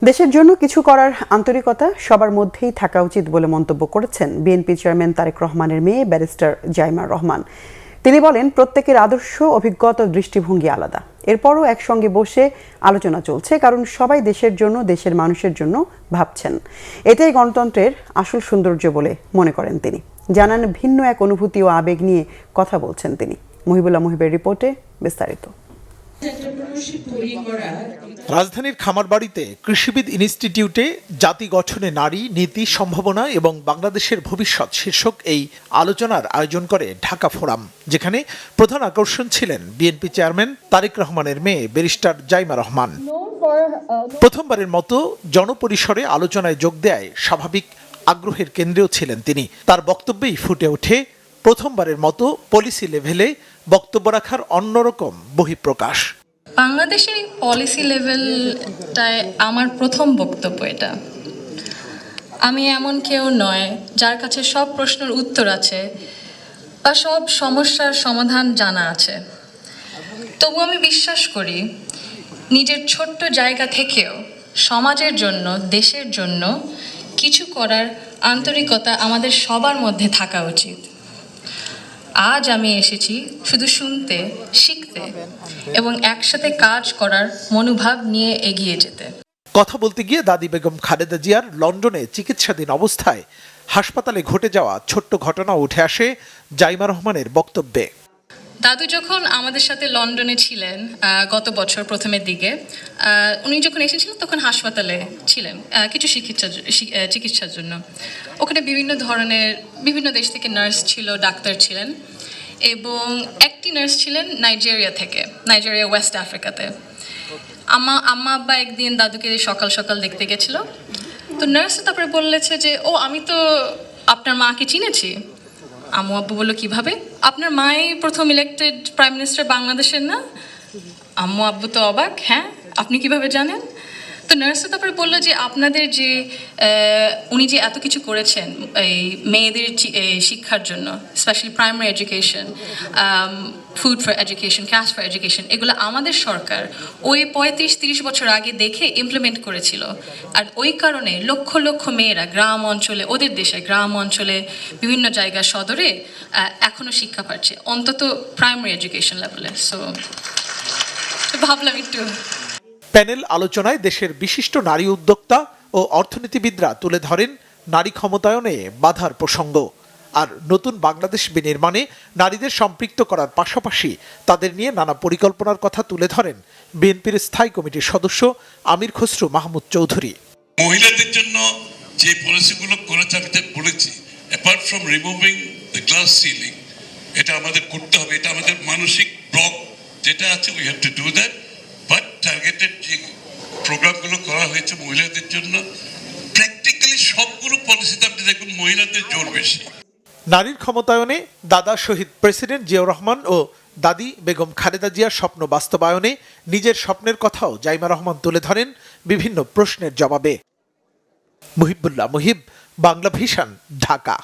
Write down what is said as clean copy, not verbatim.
দেশের জন্য কিছু করার আন্তরিকতা সবার মধ্যেই থাকা উচিত বলে মন্তব্য করেছেন বিএনপি চেয়ারম্যান তারেক রহমানের মেয়ে ব্যারিস্টার জাইমা রহমান। তিনি বলেন, প্রত্যেকের আদর্শ, অভিজ্ঞতা, দৃষ্টিভঙ্গি আলাদা। এরপরও একসঙ্গে বসে আলোচনা চলছে, কারণ সবাই দেশের জন্য, দেশের মানুষের জন্য ভাবছেন। এটাই গণতন্ত্রের আসল সৌন্দর্য বলে মনে করেন তিনি। জানান, ভিন্ন এক অনুভূতি ও আবেগ নিয়ে কথা বলছেন তিনি। মহিবুল্লাহ মুহিবের রিপোর্টে বিস্তারিত। রাজধানীর খামারবাড়িতে কৃষিবিদ ইনস্টিটিউটে জাতি গঠনে নারী, নীতি, সম্ভাবনা এবং বাংলাদেশের ভবিষ্যৎ শীর্ষক এই আলোচনার আয়োজন করে ঢাকা ফোরাম, যেখানে প্রধান আকর্ষণ ছিলেন বিএনপি চেয়ারম্যান তারেক রহমানের মেয়ে ব্যারিস্টার জাইমা রহমান। প্রথমবারের মতো জনপরিসরে আলোচনায় যোগ দেয় স্বাভাবিক আগ্রহের কেন্দ্রেও ছিলেন তিনি। তার বক্তব্যেই ফুটে ওঠে প্রথমবারের মতো পলিসি লেভেলে বক্তব্য রাখার অন্যরকম বহিঃপ্রকাশ। বাংলাদেশের পলিসি লেভেলটায় আমার প্রথম বক্তব্য এটা। আমি এমন কেউ নয় যার কাছে সব প্রশ্নের উত্তর আছে বা সব সমস্যার সমাধান জানা আছে। তবু আমি বিশ্বাস করি, নিজের ছোট্ট জায়গা থেকেও সমাজের জন্য, দেশের জন্য কিছু করার আন্তরিকতা আমাদের সবার মধ্যে থাকা উচিত। আজ আমি এসেছি শুধু শুনতে, শিখতে এবং একসাথে কাজ করার মনোভাব নিয়ে এগিয়ে যেতে। কথা বলতে গিয়ে দাদি বেগম খালেদা জিয়ার লন্ডনে চিকিৎসাধীন অবস্থায় হাসপাতালে ঘটে যাওয়া ছোট্ট ঘটনা উঠে আসে জাইমা রহমানের বক্তব্যে। দাদু যখন আমাদের সাথে লন্ডনে ছিলেন গত বছর প্রথমের দিকে, উনি যখন এসেছিলেন তখন হাসপাতালে ছিলেন কিছু চিকিৎসার জন্য। ওখানে বিভিন্ন দেশ থেকে নার্স ছিল, ডাক্তার ছিলেন, এবং একটি নার্স ছিলেন নাইজেরিয়া ওয়েস্ট আফ্রিকাতে। আম্মা আব্বা একদিন দাদুকে সকাল সকাল দেখতে গেছিল। তো নার্স তারপরে বললেছে যে, ও আমি তো আপনার মাকে চিনেছি। আম্মু আব্বু বললো, কিভাবে? আপনার মাই প্রথম ইলেক্টেড প্রাইম মিনিস্টার বাংলাদেশের না? আম্মু আব্বু তো অবাক, হ্যাঁ আপনি কিভাবে জানেন? তো নার্স তারপরে বললো যে, আপনাদের যে উনি যে এত কিছু করেছেন এই মেয়েদের শিক্ষার জন্য, specially primary education, food for education, cash for education, এগুলো আমাদের সরকার ওই 35-30 বছর আগে দেখে ইমপ্লিমেন্ট করেছিল। আর ওই কারণে লক্ষ লক্ষ মেয়েরা গ্রাম অঞ্চলে, ওদের দেশে গ্রাম অঞ্চলে বিভিন্ন জায়গা সদরে এখনো শিক্ষা পাচ্ছে, অন্তত প্রাইমারি এডুকেশন লেভেলে। সো ভাবলাম একটু। প্যানেল আলোচনায় দেশের বিশিষ্ট নারী উদ্যোক্তা ও অর্থনীতিবিদরা তুলে ধরেন নারী ক্ষমতায়নে বাধার প্রসঙ্গ আর নতুন বাংলাদেশ বিনির্মাণে নারীদের সম্পৃক্ত করার পাশাপাশি তাদের নিয়ে নানা পরিকল্পনার কথা তুলে ধরেন বিএনপির স্থায়ী কমিটির সদস্য আমির খসরু মাহমুদ চৌধুরী। মহিলাদের জন্য যে পলিসিগুলো করেছে আমি বলেছি, apart from removing the glass ceiling, এটা আমাদের করতে হবে, এটা আমাদের মানসিক ব্লক যেটা আছে, we have to do that. But targeted যে প্রোগ্রামগুলো করা হয়েছে মহিলাদের জন্য, প্র্যাকটিক্যালি সবগুলো পলিসিতে আপনি দেখুন মহিলাদের জোর বেশি। নারীর ক্ষমতায়নে দাদা শহীদ প্রেসিডেন্ট জিয়াউর রহমান ও দাদি বেগম খালেদা জিয়ার স্বপ্ন বাস্তবায়নে নিজের স্বপ্নের কথাও জাইমা রহমান তুলে ধরেন বিভিন্ন প্রশ্নের জবাবে। মুহিবুল্লাহ মুহিব, বাংলা ভিশন, ঢাকা।